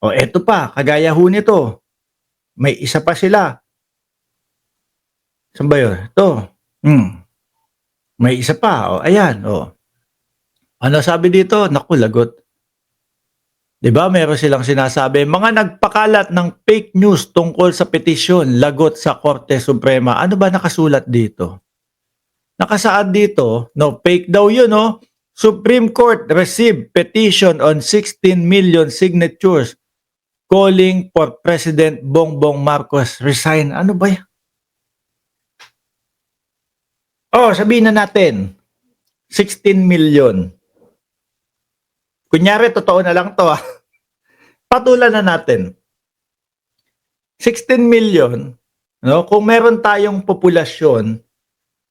O eto pa, kagaya ho nito, may isa pa sila. Saan ba yun? Ito. May isa pa. O, ayan. O. Ano sabi dito? Naku, lagot. 'Di ba meron silang sinasabi, mga nagpakalat ng fake news tungkol sa petisyon lagot sa Korte Suprema. Ano ba nakasulat dito? Nakasaad dito, no, fake daw yun, no? Supreme Court received petition on 16 million signatures calling for President Bongbong Marcos resign. Ano ba yan? Oh, sabihin na natin, 16 million. Kunyari, totoo na lang to. Patulan na natin. 16 million, no? Kung meron tayong populasyon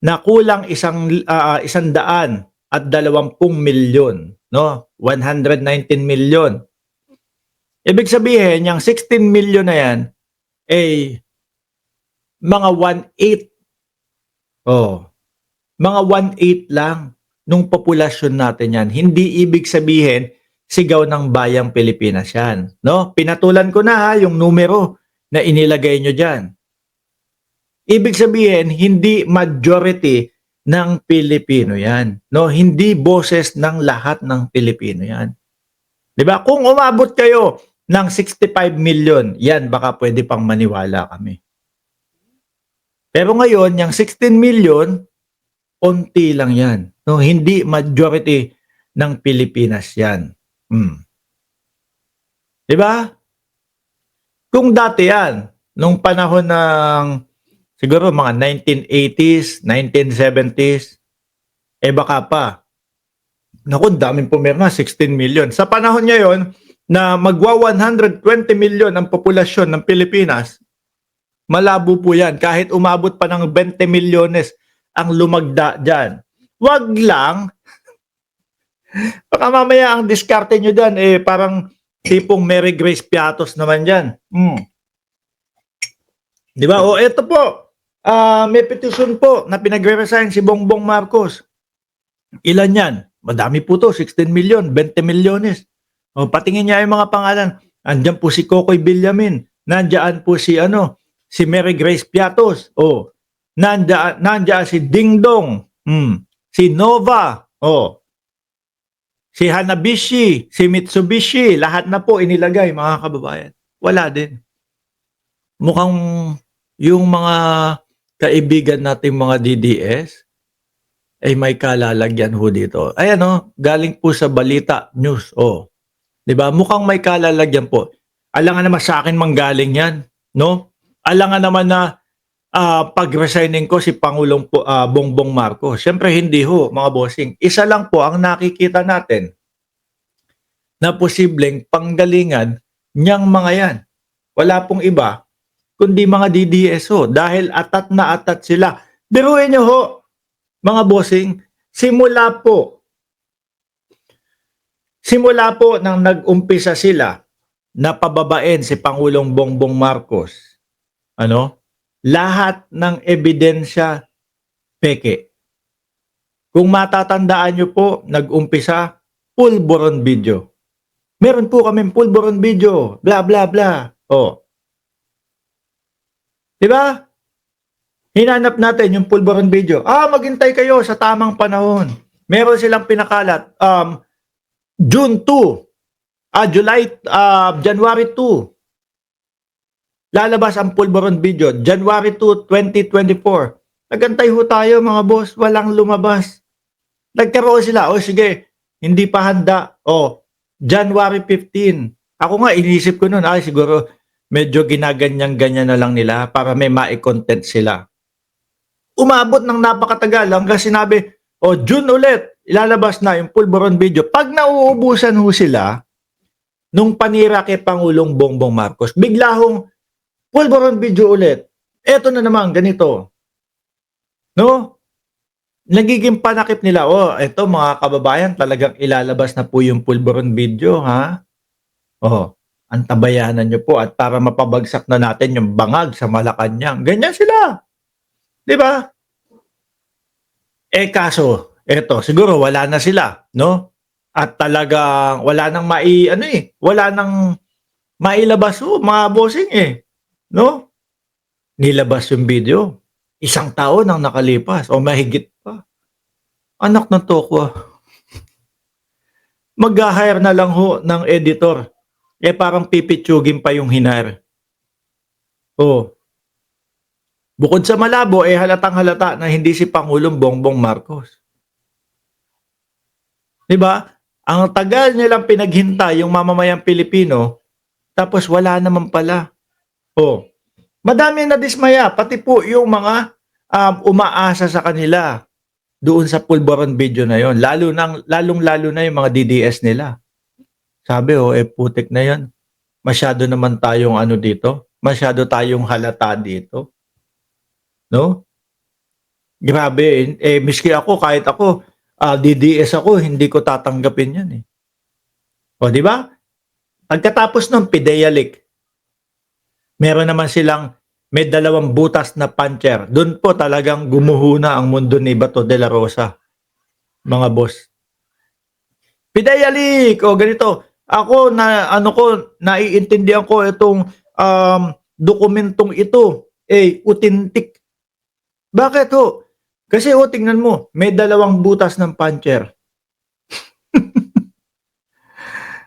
na kulang 120 milyon, no? 119 million. Ibig sabihin, yung 16 million na yan, ay mga 1/8. Oh, mga 1/8 lang nung populasyon natin yan. Hindi ibig sabihin, sigaw ng bayang Pilipinas yan. No? Pinatulan ko na ha, yung numero na inilagay nyo dyan. Ibig sabihin, hindi majority ng Pilipino yan. No? Hindi boses ng lahat ng Pilipino yan. Diba? Kung umabot kayo ng 65 million, yan baka pwede pang maniwala kami. Pero ngayon, yung 16 million, onti lang yan. No? Hindi majority ng Pilipinas yan. Diba? Kung dati yan, nung panahon ng siguro mga 1980s, 1970s, baka pa. Naku, daming pumirma, 16 million. Sa panahon ngayon, na magwa 120 million ang populasyon ng Pilipinas, malabo po yan. Kahit umabot pa ng 20 milyones ang lumagda dyan. Wag lang, baka mamaya ang diskarte nyo dyan, parang tipong Mary Grace Piatos naman dyan. Diba? O eto po, may petition po na pinagre-resign si Bongbong Marcos. Ilan yan? Madami po to, 16 million, 20 milyones. O patingin niya yung mga pangalan. Andyan po si Kokoy Villamin. Nandiyan po si si Mary Grace Piatos. O nandiyan si Ding Dong. Si Nova. O si Hanabishi, si Mitsubishi, lahat na po inilagay, mga kababayan. Wala din. Mukhang yung mga kaibigan nating mga DDS ay may kalalagyan ho dito. Ayan galing po sa Balita News. 'Di ba? Mukhang may kalalagyan po. Alangan naman sa akin manggaling 'yan, no? Alangan naman na pag-resigning ko si Pangulong Bongbong Marcos. Siyempre hindi ho, mga bossing. Isa lang po ang nakikita natin na posibleng panggalingan niyang mga 'yan. Wala pong iba kundi mga DDS ho, dahil atat na atat sila. Biruin niyo ho, mga bossing, simula po nang nag-umpisa sila na pababain si Pangulong Bongbong Marcos, lahat ng ebidensya peke. Kung matatandaan nyo po, nag-umpisa, pulburon video. Meron po kaming pulburon video, bla bla bla. Diba? Hinanap natin yung pulburon video. Maghintay kayo sa tamang panahon. Meron silang pinakalat. January 2. Lalabas ang pulburon video. January 2, 2024. Nagantay ho tayo, mga boss. Walang lumabas. Nagkaroon sila. Sige. Hindi pa handa. January 15. Ako nga, inisip ko nun. Siguro medyo ginaganyan-ganyan na lang nila para may ma-content sila. Umabot ng napakatagal hanggang sinabi, June ulit, ilalabas na yung pulburon video. Pag nauubusan ho sila, nung panira kay Pangulong Bongbong Marcos, bigla hong pulburon video ulit. Eto na naman, ganito. No? Nagiging panakip nila, eto mga kababayan, talagang ilalabas na po yung pulburon video, ha? Antabayanan nyo po at para mapabagsak na natin yung bangag sa Malacanang. Ganyan sila. Diba? Kaso, eto, siguro wala na sila, no? At talagang wala nang wala nang mailabas ho, mga bossing eh. No? Nilabas yung video. 1 taon ang nakalipas o mahigit pa. Anak ng tokwa. Mag-hire na lang ho ng editor. Eh parang pipitsugin pa yung hinire. Oh, bukod sa malabo, eh halatang halata na hindi si Pangulong Bongbong Marcos. 'Di ba? Ang tagal nilang pinaghintay yung mamamayang Pilipino, tapos wala naman pala. Oh, madami na dismaya, pati po yung mga umaasa sa kanila doon sa pulburon video na yon. Lalong-lalo na yung mga DDS nila. Sabi putik na yan. Masyado naman tayong ano dito. Masyado tayong halata dito. No? Grabe. Miski ako, kahit ako, DDS ako, hindi ko tatanggapin yan eh. O, di ba? Pagkatapos ng PIDEA leak, meron naman silang may 2 butas na puncher. Doon po talagang gumuhuna ang mundo ni Bato de la Rosa. Mga boss. PIDEA leak! O ganito. Ako, naiintindihan ko itong dokumentong ito. Authentic. Bakit ho? Kasi tingnan mo, may 2 butas ng puncher.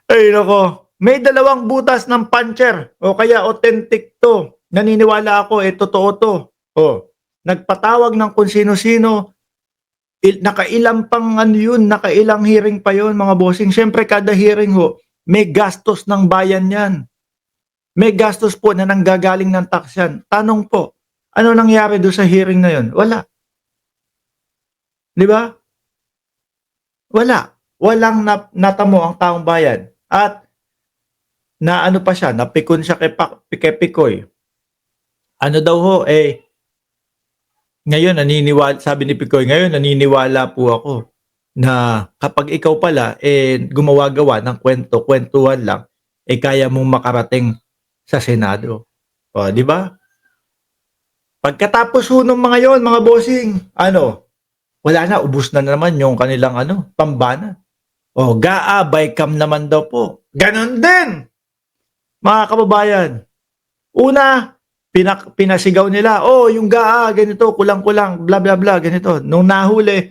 Ay nako, may 2 butas ng puncher. O kaya authentic to. Naniniwala ako, totoo to. O, nagpatawag ng kung sino-sino. Nakailang pang ano yun, nakailang hearing pa yun mga bossing. Siyempre kada hearing ho, may gastos ng bayan yan. May gastos po na nanggagaling ng tax yan. Tanong po, ano nangyari doon sa hearing na yun? Wala. Di ba? Wala. Walang natamo ang taong bayan. At na ano pa siya, napikon siya kay Picoy. Ano daw ho, ngayon naniniwala, sabi ni Picoy, ngayon naniniwala po ako na kapag ikaw pala, gumawa-gawa ng kwentuhan lang, kaya mong makarating sa Senado. O, di ba? Pagkatapos ho ng mga yon, mga bossing, wala na, ubus na naman yung kanilang pambana. O, GAA by cam naman daw po. Ganon din, mga kababayan. Una, pinasigaw nila, yung GAA, ganito, kulang-kulang, bla bla bla, ganito. Nung nahuli,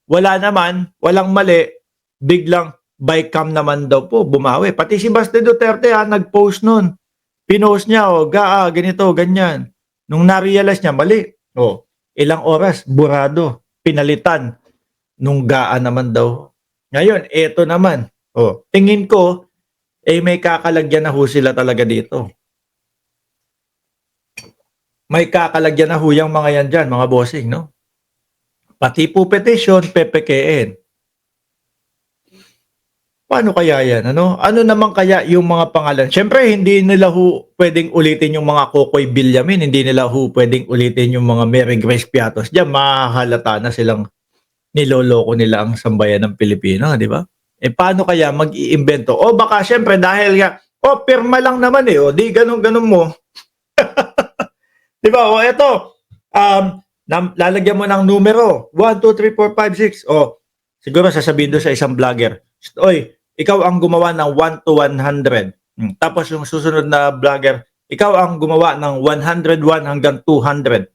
wala naman, walang mali, biglang by cam naman daw po, bumawi. Pati si Baste Duterte nag-post nun. Pinost niya, GAA, ganito, ganyan. Nung na-realize niya, mali. Ilang oras, burado, pinalitan. Nung GAA naman daw. Ngayon, eto naman. Tingin ko, may kakalagyan na ho sila talaga dito. May kakalagyan na ho yung mga yan dyan, mga bossing, no? Pati po petition, PPKN. Paano kaya yan? Ano naman kaya yung mga pangalan? Siyempre, hindi nila ho pwedeng ulitin yung mga Kokoy Villamin. Hindi nila ho pwedeng ulitin yung mga Mary Grace Piatos. Diyan, mahalata na silang niloloko nila ang sambayan ng Pilipino, di ba? Paano kaya mag-iimbento? Baka siyempre dahil pirma lang naman di ganun-ganun mo. Di ba? Eto, lalagyan mo ng numero, 1, 2, 3, 4, 5, 6. Siguro sasabihin doon sa isang vlogger, ikaw ang gumawa ng 1 to 100. Tapos yung susunod na vlogger, ikaw ang gumawa ng 101 hanggang 200.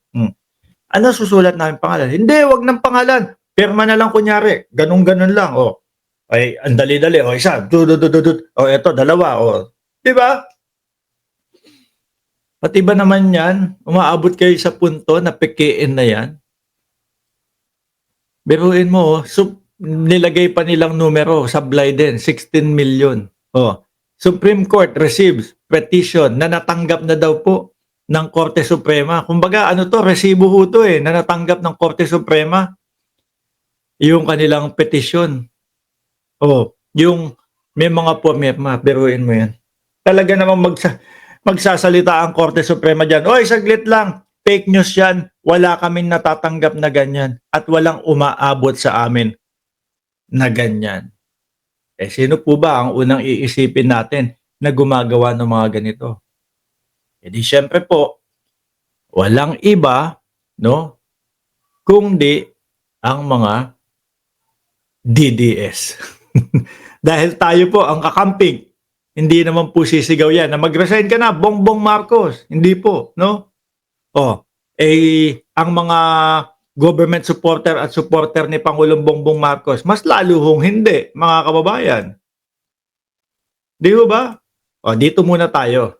Ano susulat namin pangalan? Hindi, wag ng pangalan. Pirma na lang kunyari. Ganun-ganun lang. Ang dali-dali. Isa. Eto, 2. Di ba? Pati ba naman yan, umaabot kayo sa punto na pekein na yan? Biruin mo, nilagay pa nilang numero, sablay din, 16 million. Supreme Court receives petition na natanggap na daw po ng Korte Suprema. Kumbaga, resibo ho to na natanggap ng Korte Suprema yung kanilang petition. Yung may mga pumirma, biruin mo yan. Talaga namang magsasalita ang Korte Suprema dyan. Saglit lang, fake news yan. Wala kaming natatanggap na ganyan at walang umaabot sa amin na ganyan. Sino po ba ang unang iisipin natin na gumagawa ng mga ganito? Di syempre po, walang iba, no? Kundi ang mga DDS. Dahil tayo po ang kakamping Hindi naman po sisigaw yan na mag-resign ka na, Bongbong Marcos. Hindi po, no? Oh, ang mga government supporter at supporter ni Pangulong Bongbong Marcos, mas lalo hong hindi, mga kababayan. Di ba? O, dito muna tayo.